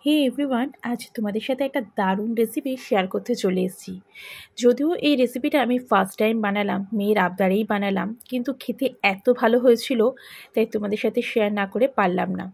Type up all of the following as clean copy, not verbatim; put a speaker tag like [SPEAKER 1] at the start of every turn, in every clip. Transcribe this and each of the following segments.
[SPEAKER 1] হে everyone, আজ তোমাদের সাথে একটা দারুণ রেসিপি শেয়ার করতে চলে এসেছি। যদিও এই রেসিপিটা আমি ফার্স্ট টাইম বানালাম, মেয়ের আবদারেই বানালাম, কিন্তু খেতে এত ভালো হয়েছিল তাই তোমাদের সাথে শেয়ার না করে পারলাম না।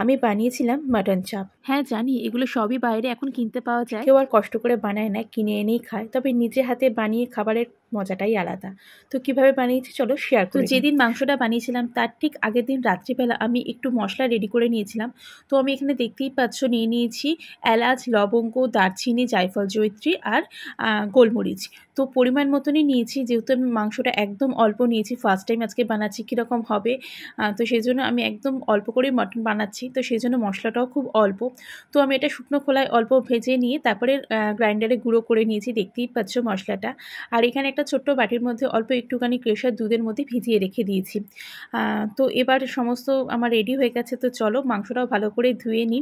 [SPEAKER 1] আমি বানিয়েছিলাম মাটন চাপ। হ্যাঁ জানি, এগুলো সবই বাইরে এখন কিনতে পাওয়া যায়, কেউ আর কষ্ট করে বানায় না, কিনে এনেই খায়। তবে নিজে হাতে বানিয়ে খাবারের মজাটাই আলাদা। তো কিভাবে বানিয়েছি চলো শেয়ার করি। যেদিন মাংসটা বানিয়েছিলাম তার ঠিক আগের দিন রাত্রিবেলা আমি একটু মশলা রেডি করে নিয়েছিলাম। তো আমি এখানে দেখতেই পাচ্ছ নিয়ে নিয়েছি এলাচ, লবঙ্গ, দারচিনি, জায়ফল, জয়িত্রী আর গোলমরিচ। তো পরিমাণ মতনই নিয়েছি, যেহেতু আমি মাংসটা একদম অল্প নিয়েছি, ফার্স্ট টাইম আজকে বানাচ্ছি, কীরকম হবে তো সেই জন্য আমি একদম অল্প করেই মটন বানাচ্ছি, তো সেই জন্য মশলাটাও খুব অল্প। তো আমি এটা শুকনো খোলায় অল্প ভেজে নিয়ে তারপরে গ্রাইন্ডারে গুঁড়ো করে নিয়েছি, দেখতেই পাচ্ছ মশলাটা। আর এখানে একটা ছোট্ট বাটির মধ্যে অল্প একটুখানি কেশর দুধের মধ্যে ভিজিয়ে রেখে দিয়েছি। তো এবার সমস্ত আমার রেডি হয়ে গেছে, তো চলো মাংসটাও ভালো করে ধুয়ে নিই।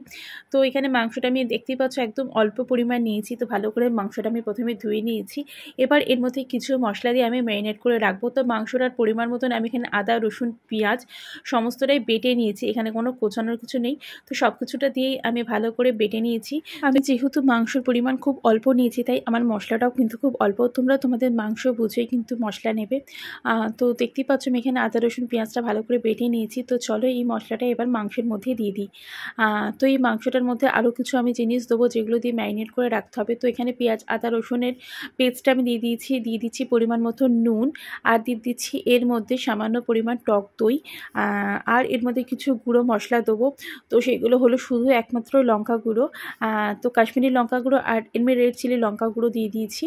[SPEAKER 1] তো এখানে মাংসটা আমি দেখতেই পাচ্ছ একদম অল্প পরিমাণ নিয়েছি, তো ভালো করে মাংসটা আমি প্রথমে ধুয়ে নিয়েছি। এবার এর মধ্যে কিছু মশলা দিয়ে আমি ম্যারিনেট করে রাখবো। তো মাংসটার পরিমাণ মতন আমি এখানে আদা, রসুন, পেঁয়াজ সমস্তটাই বেটে নিয়েছি, এখানে কোনো কোচানোর কিছু নেই। তো সব কিছুটা দিয়েই আমি ভালো করে বেটে নিয়েছি। আমি যেহেতু মাংসর পরিমাণ খুব অল্প নিয়েছি তাই আমার মশলাটাও কিন্তু খুব অল্প, তোমরা তোমাদের মাংস বুঝেই কিন্তু মশলা নেবে। তো দেখতেই পাচ্ছ আমি এখানে আদা, রসুন, পেঁয়াজটা ভালো করে বেটে নিয়েছি। তো চলো এই মশলাটা এবার মাংসের মধ্যে দিয়ে দিই। তো এই মাংসটার মধ্যে আরও কিছু আমি জিনিস দেবো যেগুলো দিয়ে ম্যারিনেট করে রাখতে হবে। তো এখানে পেঁয়াজ, আদা, রসুনের পেস্টটা আমি দিয়ে দিচ্ছি পরিমাণ মতো নুন, আর দিয়ে দিচ্ছি এর মধ্যে সামান্য পরিমাণ টক দই, আর এর মধ্যে কিছু গুঁড়ো মশলা দেবো। তো সেগুলো হলো শুধু একমাত্র লঙ্কা গুঁড়ো, তো কাশ্মীরি লঙ্কা গুঁড়ো আর এমনি রেড চিলি লঙ্কা গুঁড়ো দিয়ে দিয়েছি।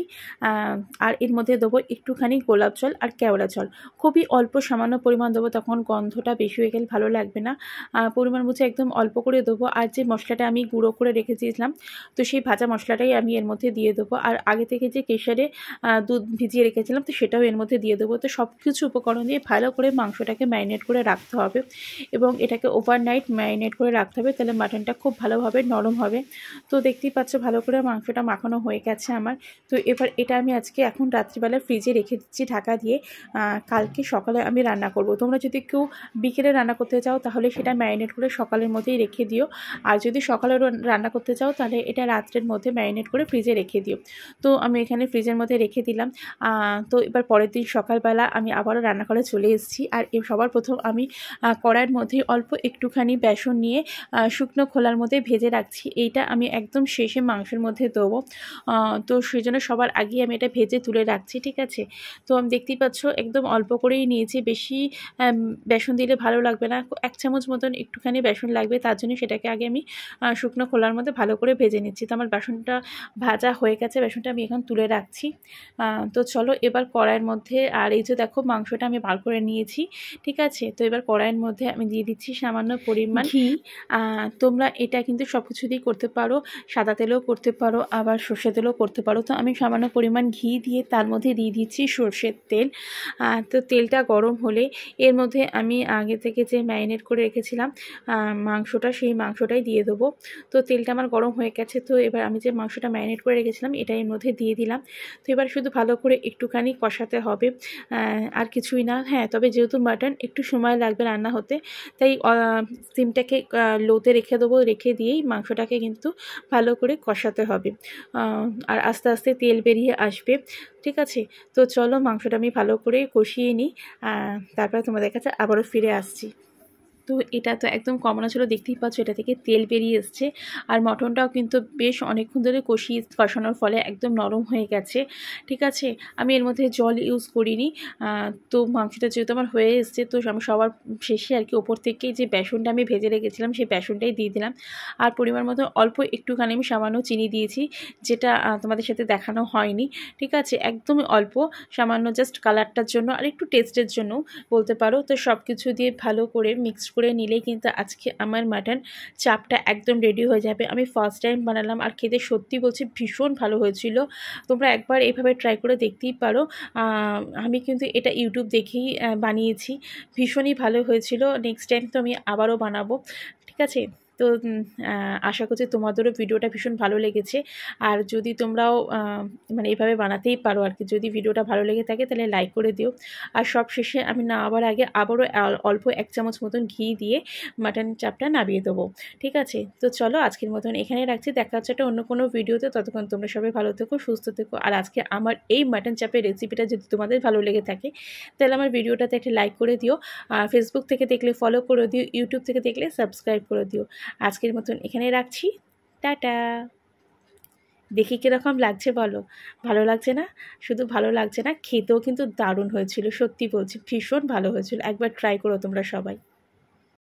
[SPEAKER 1] আর এর মধ্যে দেবো একটুখানি গোলাপ জল আর কেওড়া জল, খুবই অল্প সামান্য পরিমাণ দেবো, তখন গন্ধটা বেশি হয়ে গেলে ভালো লাগবে না। পরিমাণ বুঝে একদম অল্প করে দেবো। আর যে মশলাটা আমি গুঁড়ো করে রেখে দিয়েছিলাম, তো সেই ভাজা মশলাটাই আমি এর মধ্যে দিয়ে দেবো। আর আগে থেকে যে কেশরে দুধ ভিজিয়ে রেখেছিলাম, তো সেটাও এর মধ্যে দিয়ে দেবো। তো সব কিছু উপকরণ দিয়ে ভালো করে মাংসটাকে ম্যারিনেট করে রাখতে হবে এবং এটাকে ওভারনাইট ম্যারিনেট করে রাখতে হবে, তাহলে মাটনটা খুব ভালোভাবে নরম হবে। তো দেখতেই পাচ্ছ ভালো করে মাংসটা মাখানো হয়ে গেছে আমার। তো এবার এটা আমি আজকে এখন রাত্রিবেলা ফ্রিজে রেখে দিচ্ছি ঢাকা দিয়ে, কালকে সকালে আমি রান্না করব। তোমরা যদি কেউ বিকেলে রান্না করতে চাও তাহলে সেটা ম্যারিনেট করে সকালের মধ্যেই রেখে দিও, আর যদি সকালে রান্না করতে চাও তাহলে এটা রাত্রের মধ্যে ম্যারিনেট করে ফ্রিজে রেখে দিও। তো আমি এখানে ফ্রিজের মধ্যে রেখে দিলাম। তো এবার পরের দিন সকালবেলা আমি আবারও রান্নাঘরে চলে এসেছি। আর সবার প্রথম আমি কড়াইয়ের মধ্যে অল্প একটুখানি বেসন নিয়ে শুকনো খোলার মধ্যে ভেজে রাখছি, এইটা আমি একদম শেষে মাংসের মধ্যে দেবো। তো সেই জন্য সবার আগেই আমি এটা ভেজে তুলে রাখছি, ঠিক আছে। তো আমি দেখতেই পাচ্ছ একদম অল্প করেই নিয়েছি, বেশি বেসন দিলে ভালো লাগবে না, 1 চামচ মতন একটুখানি বেসন লাগবে, তার জন্য সেটাকে আগে আমি শুকনো খোলার মধ্যে ভালো করে ভেজে নিচ্ছি। তো আমার বেসনটা ভাজা হয়ে গেছে, বেসনটা আমি এখন তুলে রাখছি। তো চলো এবার কড়াইয়ের মধ্যে, আর এই যে দেখো মাংসটা আমি বার করে নিয়েছি, ঠিক আছে। তো এবার কড়াইয়ের মধ্যে আমি দিয়ে দিচ্ছি সামান্য পরিমাণ ঘি। তোমরা এটা কিন্তু সব কিছু দিয়েই করতে পারো, সাদা তেলেও করতে পারো, আবার সর্ষে তেলও করতে পারো। তো আমি সামান্য পরিমাণ ঘি দিয়ে তার মধ্যে দিয়ে দিচ্ছি সর্ষের তেল। তো তেলটা গরম হলে এর মধ্যে আমি আগে থেকে যে ম্যারিনেট করে রেখেছিলাম মাংসটা, সেই মাংসটাই দিয়ে দেবো। তো তেলটা আমার গরম হয়ে গেছে, তো এবার আমি যে মাংসটা ম্যারিনেট করে রেখেছিলাম এটা এর মধ্যে দিয়ে দিলাম। তো এবার শুধু ভালো করে একটুখানি কষাতে হবে, আর কিছুই না। হ্যাঁ, তবে যেহেতু মাটন একটু সময় লাগবে রান্না হতে, তাই সিমটাকে লোতে রেখে দেবো, রেখে দিয়েই মাংসটাকে কিন্তু ভালো করে কষাতে হবে, আর আস্তে আস্তে তেল বেরিয়ে আসবে, ঠিক আছে। তো চলো মাংসটা আমি ভালো করে কষিয়ে নিই, তারপরে তোমাদের কাছে আবারও ফিরে আসছি। তো এটা তো একদম কমানো ছিল, দেখতেই পাচ্ছ এটা থেকে তেল বেরিয়ে এসছে, আর মটনটাও কিন্তু বেশ অনেকক্ষণ ধরে কষানোর ফলে একদম নরম হয়ে গেছে, ঠিক আছে। আমি এর মধ্যে জল ইউজ করিনি। তো মাংসটা যেহেতু আমার হয়ে এসছে, তো আমি সবার শেষে আর কি ওপর থেকে যে বেসনটা আমি ভেজে রেখেছিলাম সেই বেসনটাই দিয়ে দিলাম। আর পরিমাণ মতো অল্প একটুখানি আমি সামান্য চিনি দিয়েছি, যেটা তোমাদের সাথে দেখানো হয়নি, ঠিক আছে। একদমই অল্প, সামান্য জাস্ট কালারটার জন্য আর একটু টেস্টের জন্য বলতে পারো। তো সব কিছু দিয়ে ভালো করে মিক্স করে নিলেই কিন্তু আজকে আমার মাটন চাপটা একদম রেডি হয়ে যাবে। আমি ফার্স্ট টাইম বানালাম আর খেতে সত্যি বলছি ভীষণ ভালো হয়েছিল। তোমরা একবার এইভাবে ট্রাই করে দেখতেই পারো। আমি কিন্তু এটা ইউটিউব দেখেই বানিয়েছি, ভীষণই ভালো হয়েছিল। নেক্সট টাইম তো আমি আবারও বানাবো, ঠিক আছে। তো তো আশা করছি তোমাদেরও ভিডিওটা ভীষণ ভালো লেগেছে। আর যদি তোমরাও মানে এইভাবে বানাতেই পারো আর কি, যদি ভিডিওটা ভালো লেগে থাকে তাহলে লাইক করে দিও। আর সব শেষে আমি নামাবার আগে আবারও অল্প 1 চামচ মতন ঘি দিয়ে মাটন চাপটা নামিয়ে দেবো। ঠিক আছে, তো চলো আজকের মতন এখানেই রাখছি। দেখা হচ্ছে একটা অন্য কোনো ভিডিওতে। ততক্ষণ তোমরা সবাই ভালো থেকো, সুস্থ থেকো। আর আজকে আমার এই মাটন চাপের রেসিপিটা যদি তোমাদের ভালো লেগে থাকে তাহলে আমার ভিডিওটাতে একটা লাইক করে দিও। আর ফেসবুক থেকে দেখলে ফলো করে দিও, ইউটিউব থেকে দেখলে সাবস্ক্রাইব করে দিও। আজকের মতন এখানেই রাখছি, টাটা। দেখি কীরকম লাগছে বলো, ভালো লাগছে না? শুধু ভালো লাগছে না, খেতেও কিন্তু দারুণ হয়েছিল, সত্যি বলছি ভীষণ ভালো হয়েছিল। একবার ট্রাই করো তোমরা সবাই।